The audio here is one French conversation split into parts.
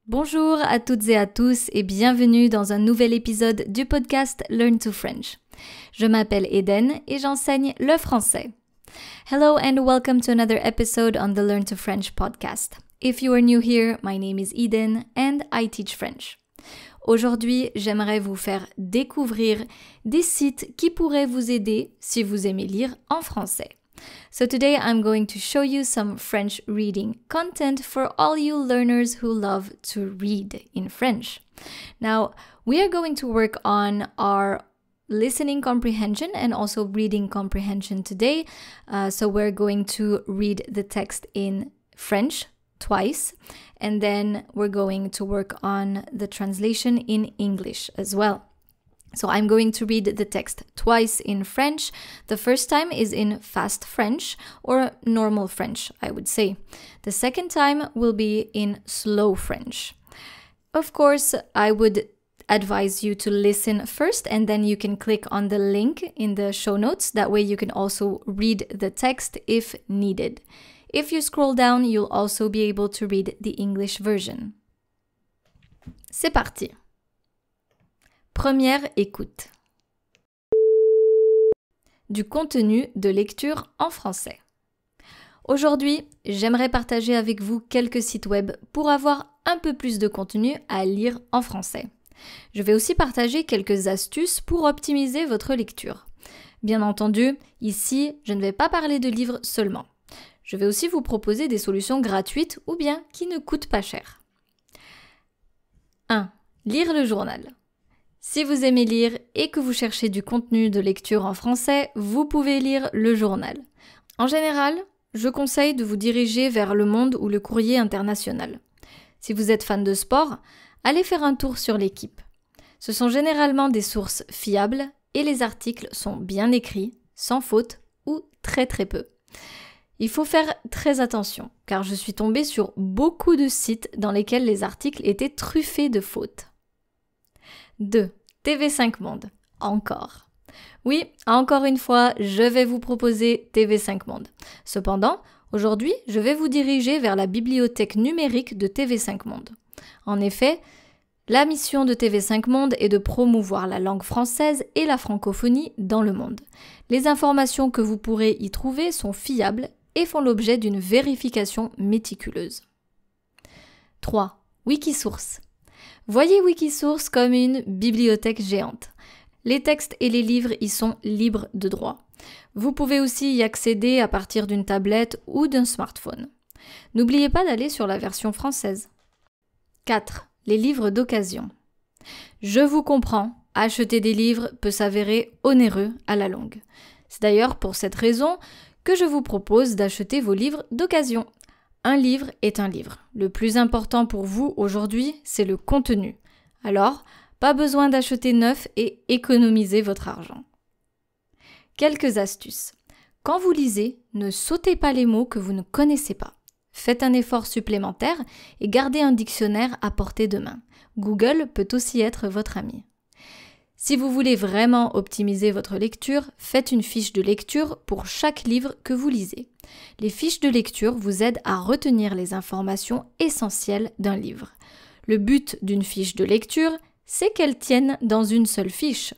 Bonjour à toutes et à tous et bienvenue dans un nouvel épisode du podcast Learn to French. Je m'appelle Eden et j'enseigne le français. Hello and welcome to another episode on the Learn to French podcast. If you are new here, my name is Eden and I teach French. Aujourd'hui, j'aimerais vous faire découvrir des sites qui pourraient vous aider si vous aimez lire en français. So today I'm going to show you some French reading content for all you learners who love to read in French. Now, we are going to work on our listening comprehension and also reading comprehension today. So we're going to read the text in French twice, and then we're going to work on the translation in English as well. So I'm going to read the text twice in French. The first time is in fast French or normal French, I would say. The second time will be in slow French. Of course, I would advise you to listen first and then you can click on the link in the show notes. That way you can also read the text if needed. If you scroll down, you'll also be able to read the English version. C'est parti! Première écoute. Du contenu de lecture en français. Aujourd'hui, j'aimerais partager avec vous quelques sites web pour avoir un peu plus de contenu à lire en français. Je vais aussi partager quelques astuces pour optimiser votre lecture. Bien entendu, ici, je ne vais pas parler de livres seulement. Je vais aussi vous proposer des solutions gratuites ou bien qui ne coûtent pas cher. 1. Lire le journal. Si vous aimez lire et que vous cherchez du contenu de lecture en français, vous pouvez lire le journal. En général, je conseille de vous diriger vers Le Monde ou le Courrier international. Si vous êtes fan de sport, allez faire un tour sur l'équipe. Ce sont généralement des sources fiables et les articles sont bien écrits, sans faute ou très peu. Il faut faire très attention, car je suis tombée sur beaucoup de sites dans lesquels les articles étaient truffés de fautes. 2. TV5 Monde. Encore. Oui, encore une fois, je vais vous proposer TV5 Monde. Cependant, aujourd'hui, je vais vous diriger vers la bibliothèque numérique de TV5 Monde. En effet, la mission de TV5 Monde est de promouvoir la langue française et la francophonie dans le monde. Les informations que vous pourrez y trouver sont fiables et font l'objet d'une vérification méticuleuse. 3. Wikisource. Voyez Wikisource comme une bibliothèque géante. Les textes et les livres y sont libres de droit. Vous pouvez aussi y accéder à partir d'une tablette ou d'un smartphone. N'oubliez pas d'aller sur la version française. 4. Les livres d'occasion. Je vous comprends, acheter des livres peut s'avérer onéreux à la longue. C'est d'ailleurs pour cette raison que je vous propose d'acheter vos livres d'occasion. Un livre est un livre. Le plus important pour vous aujourd'hui, c'est le contenu. Alors, pas besoin d'acheter neuf et économiser votre argent. Quelques astuces. Quand vous lisez, ne sautez pas les mots que vous ne connaissez pas. Faites un effort supplémentaire et gardez un dictionnaire à portée de main. Google peut aussi être votre ami. Si vous voulez vraiment optimiser votre lecture, faites une fiche de lecture pour chaque livre que vous lisez. Les fiches de lecture vous aident à retenir les informations essentielles d'un livre. Le but d'une fiche de lecture, c'est qu'elle tienne dans une seule fiche.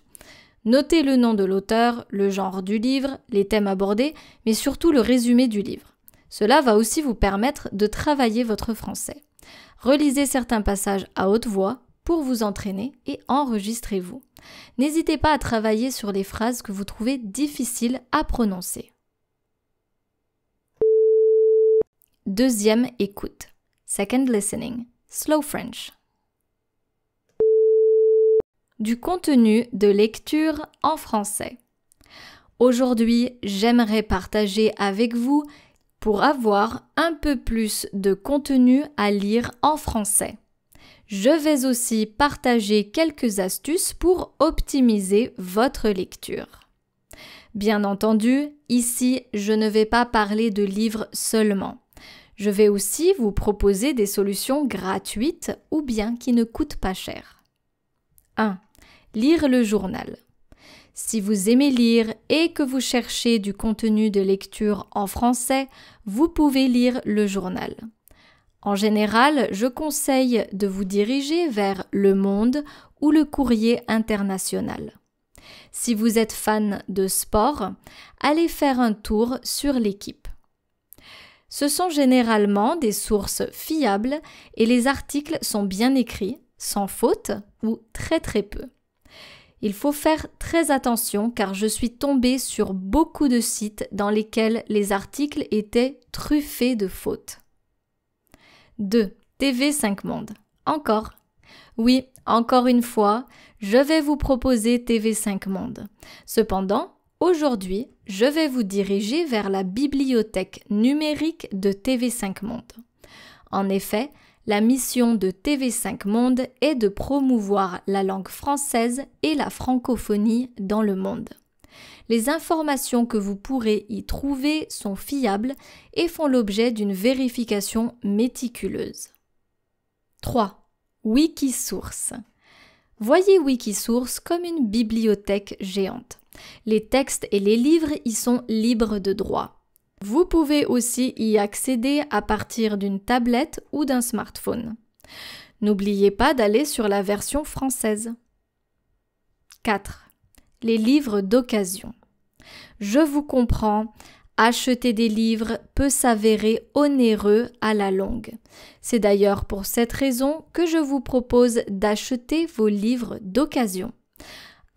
Notez le nom de l'auteur, le genre du livre, les thèmes abordés, mais surtout le résumé du livre. Cela va aussi vous permettre de travailler votre français. Relisez certains passages à haute voix pour vous entraîner et enregistrez-vous. N'hésitez pas à travailler sur les phrases que vous trouvez difficiles à prononcer. Deuxième écoute. Second listening. Slow French. Du contenu de lecture en français. Aujourd'hui, j'aimerais partager avec vous pour avoir un peu plus de contenu à lire en français. Je vais aussi partager quelques astuces pour optimiser votre lecture. Bien entendu, ici, je ne vais pas parler de livres seulement. Je vais aussi vous proposer des solutions gratuites ou bien qui ne coûtent pas cher. 1. Lire le journal. Si vous aimez lire et que vous cherchez du contenu de lecture en français, vous pouvez lire le journal. En général, je conseille de vous diriger vers Le Monde ou le Courrier international. Si vous êtes fan de sport, allez faire un tour sur l'Équipe. Ce sont généralement des sources fiables et les articles sont bien écrits, sans faute ou très peu. Il faut faire très attention car je suis tombée sur beaucoup de sites dans lesquels les articles étaient truffés de fautes. 2. TV5 Monde. Encore. Oui, encore une fois, je vais vous proposer TV5 Monde. Cependant, aujourd'hui, je vais vous diriger vers la bibliothèque numérique de TV5 Monde. En effet, la mission de TV5 Monde est de promouvoir la langue française et la francophonie dans le monde. Les informations que vous pourrez y trouver sont fiables et font l'objet d'une vérification méticuleuse. 3. Wikisource. Voyez Wikisource comme une bibliothèque géante. Les textes et les livres y sont libres de droit. Vous pouvez aussi y accéder à partir d'une tablette ou d'un smartphone. N'oubliez pas d'aller sur la version française. 4. Les livres d'occasion. Je vous comprends, acheter des livres peut s'avérer onéreux à la longue. C'est d'ailleurs pour cette raison que je vous propose d'acheter vos livres d'occasion.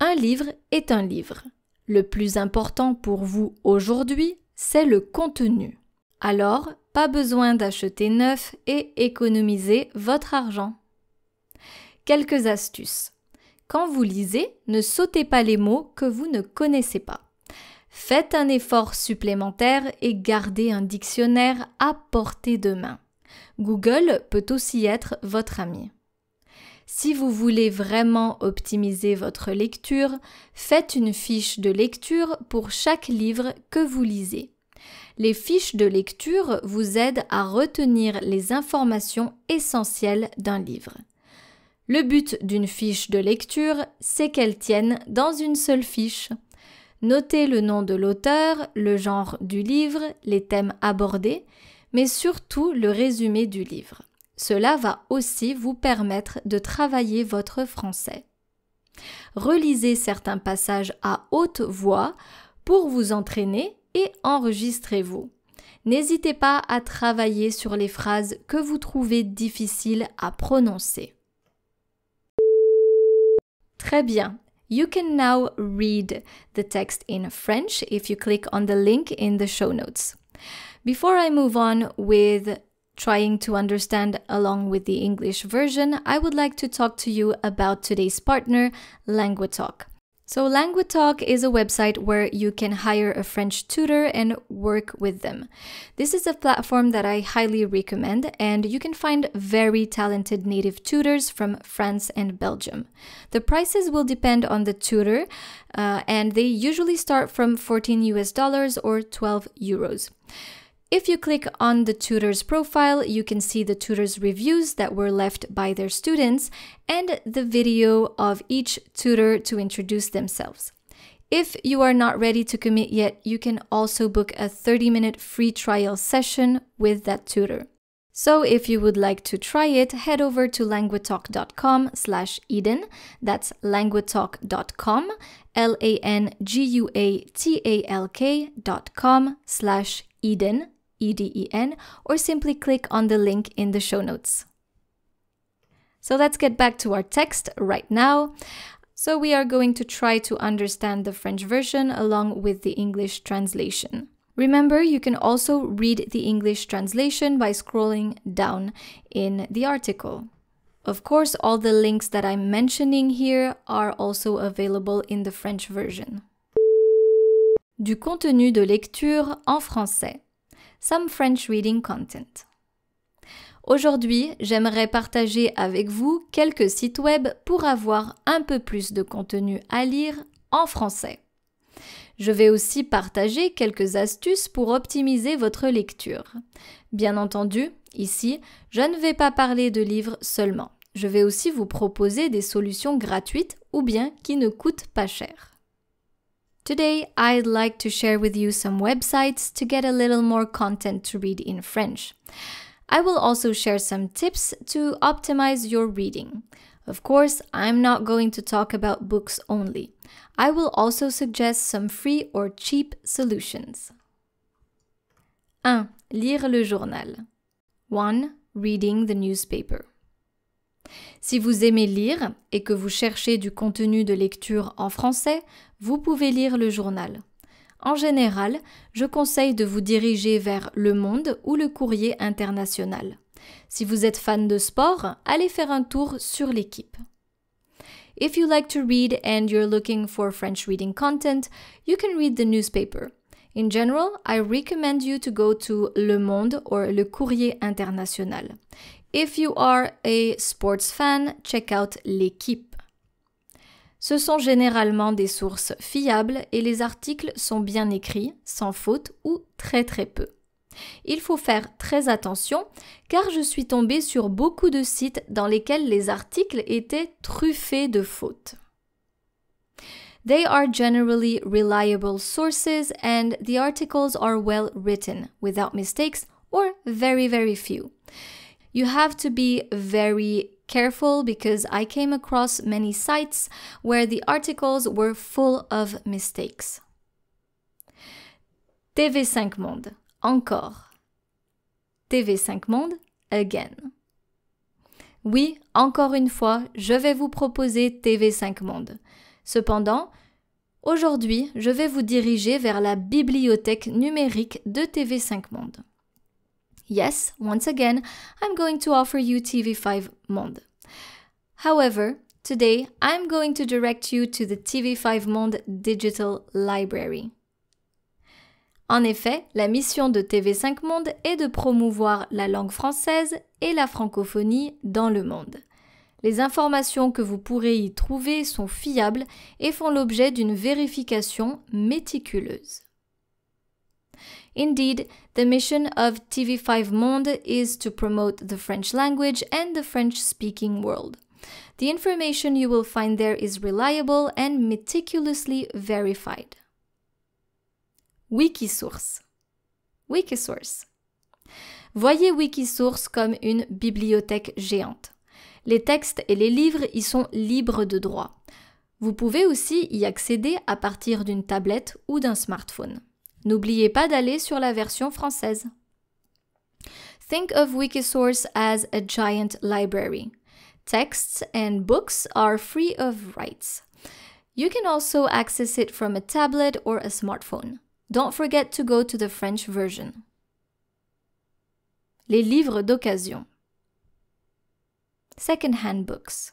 Un livre est un livre. Le plus important pour vous aujourd'hui, c'est le contenu. Alors, pas besoin d'acheter neuf et économiser votre argent. Quelques astuces. Quand vous lisez, ne sautez pas les mots que vous ne connaissez pas. Faites un effort supplémentaire et gardez un dictionnaire à portée de main. Google peut aussi être votre ami. Si vous voulez vraiment optimiser votre lecture, faites une fiche de lecture pour chaque livre que vous lisez. Les fiches de lecture vous aident à retenir les informations essentielles d'un livre. Le but d'une fiche de lecture, c'est qu'elle tienne dans une seule fiche. Notez le nom de l'auteur, le genre du livre, les thèmes abordés, mais surtout le résumé du livre. Cela va aussi vous permettre de travailler votre français. Relisez certains passages à haute voix pour vous entraîner et enregistrez-vous. N'hésitez pas à travailler sur les phrases que vous trouvez difficiles à prononcer. Très bien. You can now read the text in French if you click on the link in the show notes. Before I move on with trying to understand along with the English version, I would like to talk to you about today's partner, Languatalk. So Languatalk is a website where you can hire a French tutor and work with them. This is a platform that I highly recommend, and you can find very talented native tutors from France and Belgium. The prices will depend on the tutor, and they usually start from $14 or 12 euros. If you click on the tutor's profile, you can see the tutor's reviews that were left by their students and the video of each tutor to introduce themselves. If you are not ready to commit yet, you can also book a 30-minute free trial session with that tutor. So if you would like to try it, head over to languatalk.com/Eden. That's languatalk.com, languatalk.com/Eden. EDEN, or simply click on the link in the show notes. So let's get back to our text right now. So we are going to try to understand the French version along with the English translation. Remember, you can also read the English translation by scrolling down in the article. Of course, all the links that I'm mentioning here are also available in the French version. Du contenu de lecture en français. Some French reading content. Aujourd'hui, j'aimerais partager avec vous quelques sites web pour avoir un peu plus de contenu à lire en français. Je vais aussi partager quelques astuces pour optimiser votre lecture. Bien entendu, ici, je ne vais pas parler de livres seulement. Je vais aussi vous proposer des solutions gratuites ou bien qui ne coûtent pas cher. Today, I'd like to share with you some websites to get a little more content to read in French. I will also share some tips to optimize your reading. Of course, I'm not going to talk about books only. I will also suggest some free or cheap solutions. 1. Lire le journal. 1. Reading the newspaper. Si vous aimez lire et que vous cherchez du contenu de lecture en français, vous pouvez lire le journal. En général, je conseille de vous diriger vers Le Monde ou le Courrier international. Si vous êtes fan de sport, allez faire un tour sur l'équipe. If you like to read and you're looking for French reading content, you can read the newspaper. In general, I recommend you to go to Le Monde or Le Courrier international. If you are a sports fan, check out L'Équipe. Ce sont généralement des sources fiables et les articles sont bien écrits, sans faute ou très peu. Il faut faire très attention car je suis tombée sur beaucoup de sites dans lesquels les articles étaient truffés de fautes. They are generally reliable sources and the articles are well written, without mistakes or very few. You have to be very careful because I came across many sites where the articles were full of mistakes. TV5 Monde, encore. TV5 Monde, again. Oui, encore une fois, je vais vous proposer TV5 Monde. Cependant, aujourd'hui, je vais vous diriger vers la bibliothèque numérique de TV5 Monde. Yes, once again, I'm going to offer you TV5 Monde. However, today I'm going to direct you to the TV5 Monde Digital Library. En effet, la mission de TV5 Monde est de promouvoir la langue française et la francophonie dans le monde. Les informations que vous pourrez y trouver sont fiables et font l'objet d'une vérification méticuleuse. Indeed, the mission of TV5 Monde is to promote the French language and the French-speaking world. The information you will find there is reliable and meticulously verified. Wikisource. Wikisource. Voyez Wikisource comme une bibliothèque géante. Les textes et les livres y sont libres de droit. Vous pouvez aussi y accéder à partir d'une tablette ou d'un smartphone. N'oubliez pas d'aller sur la version française. Think of Wikisource as a giant library. Texts and books are free of rights. You can also access it from a tablet or a smartphone. Don't forget to go to the French version. Les livres d'occasion. Second-hand books.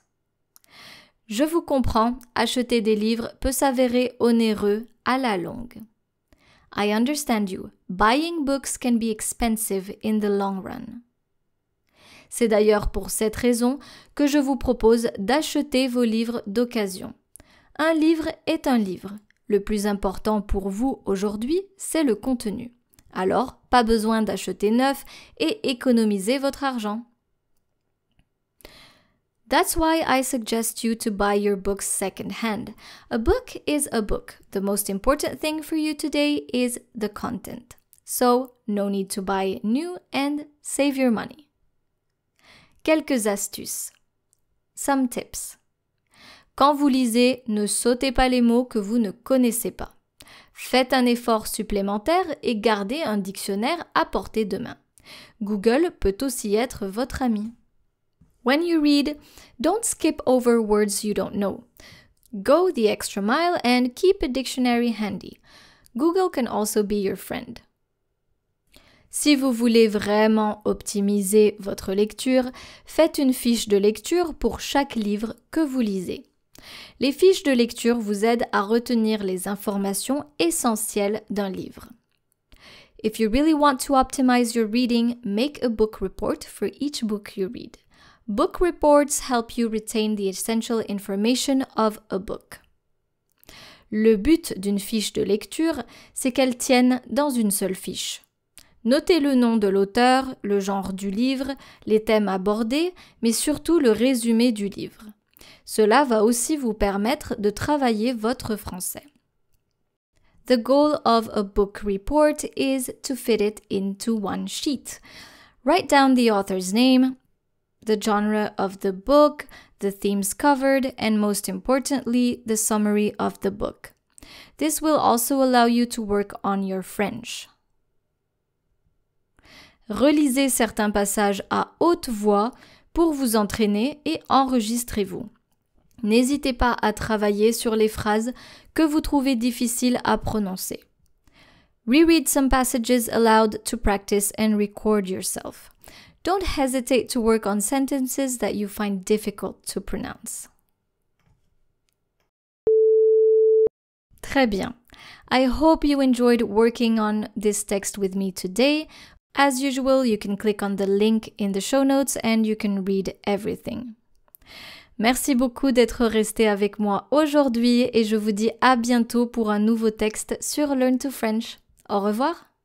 Je vous comprends, acheter des livres peut s'avérer onéreux à la longue. I understand you. Buying books can be expensive in the long run. C'est d'ailleurs pour cette raison que je vous propose d'acheter vos livres d'occasion. Un livre est un livre. Le plus important pour vous aujourd'hui, c'est le contenu. Alors, pas besoin d'acheter neuf et économiser votre argent. That's why I suggest you to buy your books second-hand. A book is a book. The most important thing for you today is the content. So, no need to buy new and save your money. Quelques astuces. Some tips. Quand vous lisez, ne sautez pas les mots que vous ne connaissez pas. Faites un effort supplémentaire et gardez un dictionnaire à portée de main. Google peut aussi être votre ami. When you read, don't skip over words you don't know. Go the extra mile and keep a dictionary handy. Google can also be your friend. Si vous voulez vraiment optimiser votre lecture, faites une fiche de lecture pour chaque livre que vous lisez. Les fiches de lecture vous aident à retenir les informations essentielles d'un livre. If you really want to optimize your reading, make a book report for each book you read. Book reports help you retain the essential information of a book. Le but d'une fiche de lecture, c'est qu'elle tienne dans une seule fiche. Notez le nom de l'auteur, le genre du livre, les thèmes abordés, mais surtout le résumé du livre. Cela va aussi vous permettre de travailler votre français. The goal of a book report is to fit it into one sheet. Write down the author's name, the genre of the book, the themes covered, and most importantly, the summary of the book. This will also allow you to work on your French. Relisez certains passages à haute voix pour vous entraîner et enregistrez-vous. N'hésitez pas à travailler sur les phrases que vous trouvez difficiles à prononcer. Reread some passages aloud to practice and record yourself. Don't hesitate to work on sentences that you find difficult to pronounce. Très bien. I hope you enjoyed working on this text with me today. As usual, you can click on the link in the show notes and you can read everything. Merci beaucoup d'être resté avec moi aujourd'hui et je vous dis à bientôt pour un nouveau texte sur Learn to French. Au revoir!